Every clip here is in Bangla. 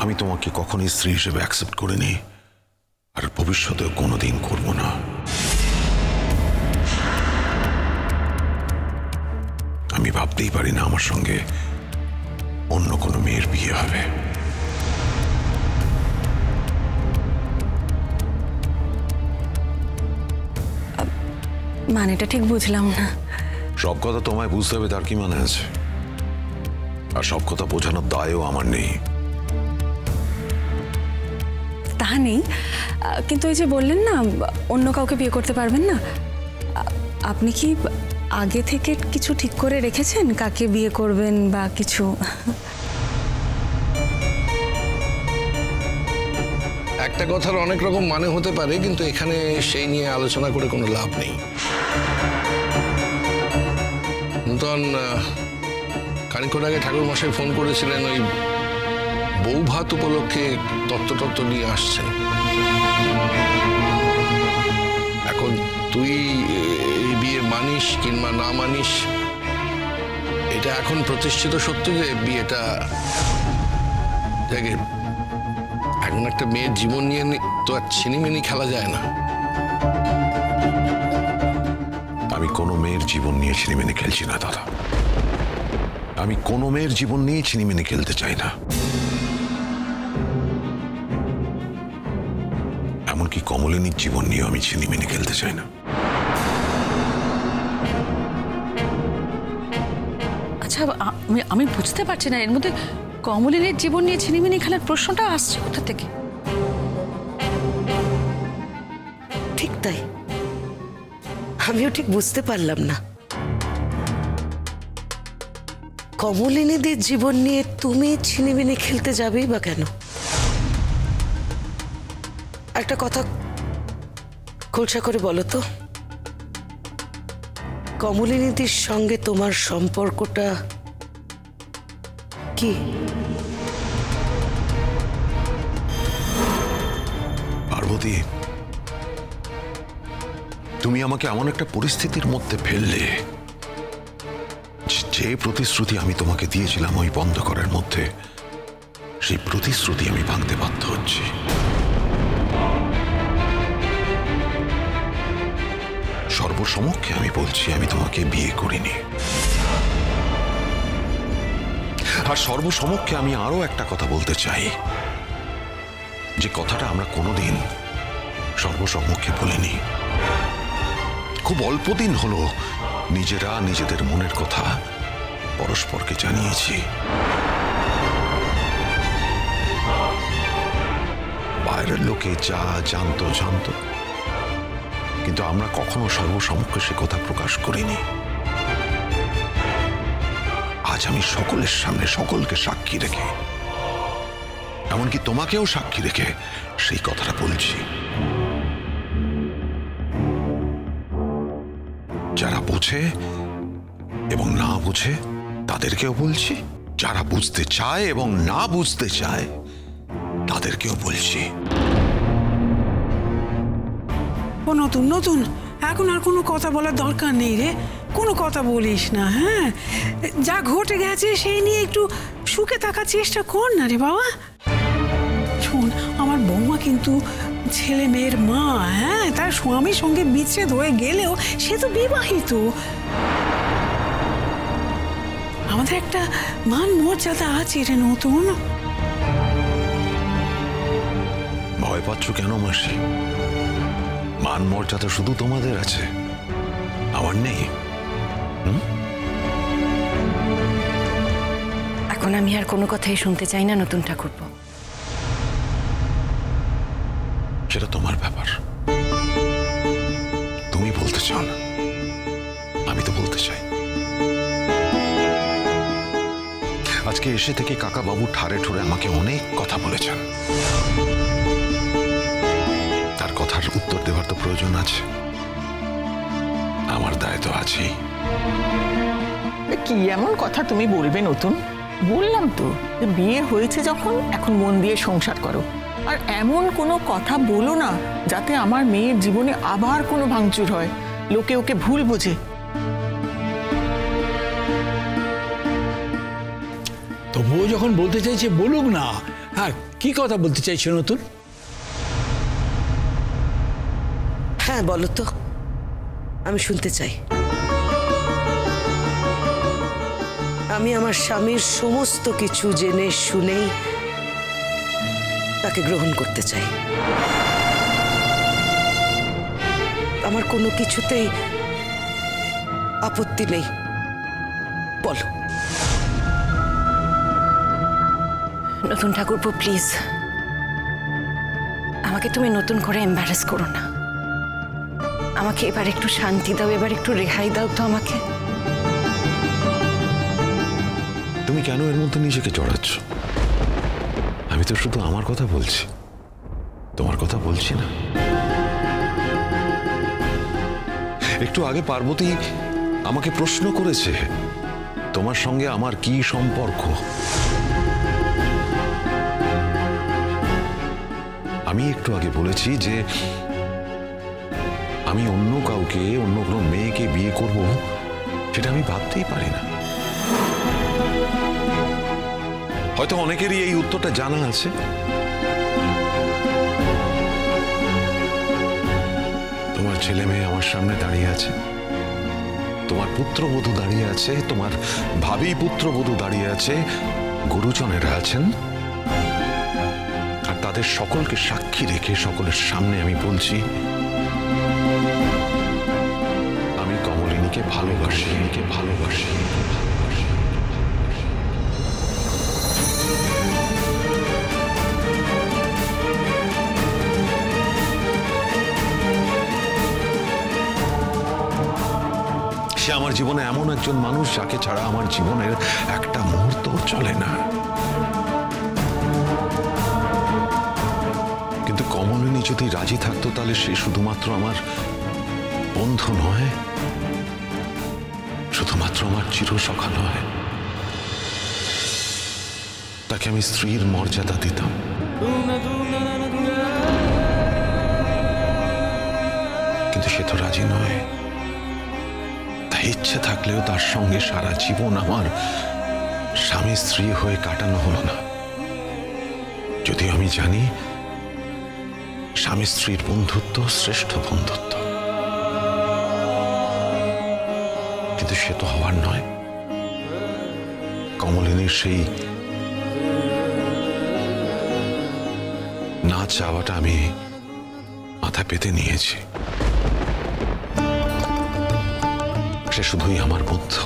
আমি তোমাকে কখনোই স্ত্রী হিসেবে অ্যাকসেপ্ট করিনি, আর ভবিষ্যতেও কোনোদিন করব না। আমি ভাবতেই পারি না আমার সঙ্গে অন্য কোনো মেয়ের বিয়ে হবে। মানেটা ঠিক বুঝলাম না। সব কথা তোমায় বুঝতে হবে তার কি মানে আছে? আর সব কথা বোঝানোর দায়ও আমার নেই। তা নেই, কিন্তু এই যে বললেন না অন্য কাউকে বিয়ে করতে পারবেন না, আপনি কি আগে থেকে কিছু ঠিক করে রেখেছেন কাকে বিয়ে করবেন বা কিছু? একটা কথার অনেক রকম মানে হতে পারে, কিন্তু এখানে সেই নিয়ে আলোচনা করে কোনো লাভ নেই। নূতন খানিকক্ষণ আগে ঠাকুর মশাই ফোন করেছিলেন, ওই বউ ভাত উপলক্ষে তত্ত্ব নিয়ে আসছেন। এখন তুই এই বিয়ে মানিস কিংবা না মানিস, এটা এখন প্রতিষ্ঠিত সত্য যে বিয়েটা দেখে এখন একটা মেয়ের জীবন নিয়ে তো আর ছিনিমিনি খেলা যায় না। আমি কোনো মেয়ের জীবন নিয়ে ছিনিমিনি খেলছি না দাদা। আমি কোনো মেয়ের জীবন নিয়ে ছিনিমিনি খেলতে চাই না। এমনকি কমলিনীর জীবন নিয়েও আমি ছিনিমিনি খেলতে চাই না। আচ্ছা, আমি বুঝতে পারছি না এর মধ্যে কমলিনীর জীবন নিয়ে ছিনিমিনি খেলার প্রশ্নটা আসছে কোথা থেকে? ঠিক তাই, আমিও ঠিক বুঝতে পারলাম না। কমলিনীদের জীবন নিয়ে তুমি ছিনিমিনি খেলতে যাবেই বা কেন? একটা কথা খোলসা করে বলো তো, কমলিনীদের সঙ্গে তোমার সম্পর্কটা কি? পার্বতী, তুমি আমাকে এমন একটা পরিস্থিতির মধ্যে ফেললে যে প্রতিশ্রুতি আমি তোমাকে দিয়েছিলাম ওই বন্ধ করার মধ্যে, সেই প্রতিশ্রুতি আমি ভাঙতে বাধ্য হচ্ছি। সর্বসমক্ষে আমি বলছি আমি তোমাকে বিয়ে করিনি। আর সর্বসমক্ষে আমি আরো একটা কথা বলতে চাই, যে কথাটা আমরা কোনোদিন সর্বসমক্ষে বলিনি। খুব অল্প দিন হলো নিজেরা নিজেদের মনের কথা পরস্পরকে জানিয়েছি। বাইরের লোকে যা জানতো, কিন্তু আমরা কখনো সর্বসমক্ষে সে কথা প্রকাশ করিনি। আজ আমি সকলের সামনে সকলকে সাক্ষী রেখে, এমনকি তোমাকেও সাক্ষী রেখে সেই কথাটা বলছি। যারা বোঝে এবং না বোঝে তাদেরকেও বলছি, যারা বুঝতে চায় এবং না বুঝতে চায় তাদেরকেও বলছি। নতুন নতুন এখন আর কোনো কথা বলার দরকার নেই রে, কোনো কথা বলিস না। হ্যাঁ, যা ঘটে গেছে সেই নিয়ে একটু সুখে থাকার চেষ্টা কর না রে বাবা। শোন, আমার বৌমা কিন্তু ছেলে মেয়ের মা। হ্যাঁ, তার স্বামীর সঙ্গে বিচ্ছেদ হয়ে গেলেও সে তো বিবাহিত। আমাদের একটা মান মর্যাদা আছে রে নতুন। ভয় পাচ্ছ কেন মাসি? মান মর্যাদা শুধু তোমাদের আছে, আমার নেই। এখন আমি আর কোনো কথাই শুনতে চাই না নতুন ঠাকুরপো। সেটা তোমার ব্যাপার, তুমি বলতে চাও না, আমি তো বলতে চাই। আজকে এসে থেকে কাকা বাবু ঠারে ঠুরে আমাকে অনেক কথা বলেছেন। তার কথার উত্তর দেওয়ার তো প্রয়োজন আছে, আমার দায় তো আছেই। কি এমন কথা তুমি বলবে নতুন? বললাম তো বিয়ে হয়েছে যখন, এখন মন দিয়ে সংসার করো। আর এমন কোনো কথা বলো না যাতে আমার মেয়ের জীবনে আবার কোনো ভাঙচুর হয়, লোকে ওকে ভুল বোঝে। তো বউ যখন বলতে চাইছে বলুক না, হ্যাঁ, কি কথা বলতে চাইছো নতুন? হ্যাঁ বলো তো, আমি শুনতে চাই। আমি আমার স্বামীর সমস্ত কিছু জেনে শুনেই তাকে গ্রহণ করতে চাই। আমার কোনো কিছুতেই আপত্তি নেই। বলো। নতুন ঠাকুরপো, প্লিজ আমাকে তুমি নতুন করে এম্বারেস করো না। আমাকে এবার একটু শান্তি দাও, এবার একটু রেহাই দাও তো আমাকে। তুমি কেন এর মধ্যে নিজেকে জড়াচ্ছ? আমি তো শুধু আমার কথা বলছি, তোমার কথা বলছি না। একটু আগে পার্বতী আমাকে প্রশ্ন করেছে তোমার সঙ্গে আমার কি সম্পর্ক। আমি একটু আগে বলেছি যে আমি অন্য কাউকে, অন্য কোনো মেয়েকে বিয়ে করব, সেটা আমি ভাবতেই পারি না। হয়তো অনেকেরই এই উত্তরটা জানা আছে। তোমার ছেলে মেয়ে আমার সামনে দাঁড়িয়ে আছে, তোমার পুত্রবধূ দাঁড়িয়ে আছে, তোমার ভাবী পুত্রবধূ দাঁড়িয়ে আছে, গুরুজনেরা আছেন, আর তাদের সকলকে সাক্ষী রেখে সকলের সামনে আমি বলছি আমি কমলিনীকে ভালোবাসি, ভালোবাসি। সে আমার জীবনে এমন একজন মানুষ যাকে ছাড়া আমার জীবনের একটা মুহূর্ত চলে না। কিন্তু কমলিনী যদি রাজি থাকতো তাহলে সে শুধুমাত্র আমার বন্ধু নয়, শুধুমাত্র আমার চিরসখা নয়, তাকে আমি স্ত্রীর মর্যাদা দিতাম। কিন্তু সে তো রাজি নয়। তাই ইচ্ছে থাকলেও তার সঙ্গে সারা জীবন আমার স্বামী স্ত্রী হয়ে কাটানো হলো না। যদিও আমি জানি স্বামী স্ত্রীর বন্ধুত্ব শ্রেষ্ঠ বন্ধুত্ব, কিন্তু সে তো হওয়ার নয়। কমলিনীর সেই না চাওয়াটা আমি মাথা পেতে নিয়েছি। সে শুধুই আমার বন্ধু,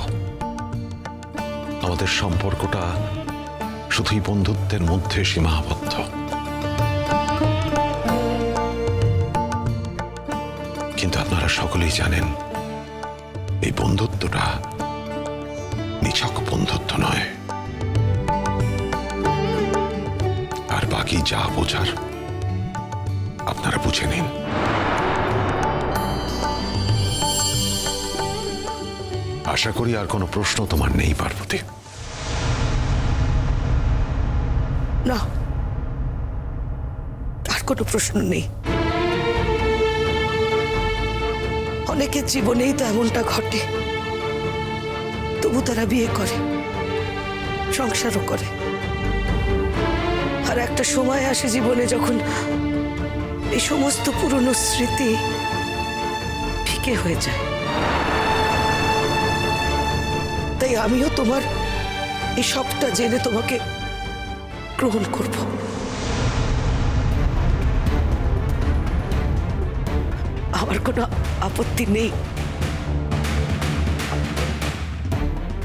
আমাদের সম্পর্কটা শুধুই বন্ধুত্বের মধ্যে সীমাবদ্ধ। কিন্তু আপনারা সকলেই জানেন এই বন্ধুত্বটা নিছক বন্ধুত্ব নয়। আর বাকি যা বোঝার আপনারা বুঝে নিন। আশা করি আর কোনো প্রশ্ন তোমার নেই পার্বতী। না, আর কোনো প্রশ্ন নেই। অনেকের জীবনেই তো এমনটা ঘটে, তবু তারা বিয়ে করে, সংসারও করে। আর একটা সময় আসে জীবনে যখন এই সমস্ত পুরনো স্মৃতি ফিকে হয়ে যায়। তাই আমিও তোমার এই সবটা জেনে তোমাকে গ্রহণ করব। আমার কোনো আপত্তি নেই।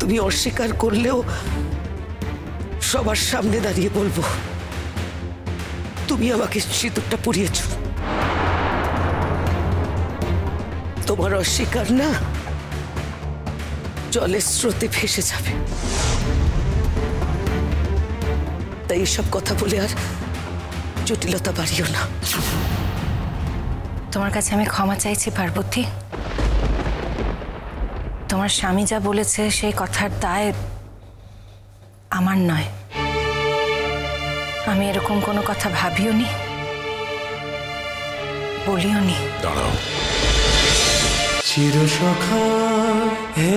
তুমি অস্বীকার করলেও সবার সামনে দাঁড়িয়ে বলবো তুমি আমাকে সিঁদুরটা পরিয়েছ। তোমার অস্বীকার না জলের স্রোতে ভেসে যাবে। তাই এসব কথা বলে আর জটিলতা বাড়িও না। তোমার কাছে আমি ক্ষমা চাইছি পার্বতী। তোমার স্বামী যা বলেছে সেই কথার দায় আমার নয়। আমি এরকম কোনো কথা ভাবিও নি, বলিও নি। দাঁড়াও। চিরসখা হে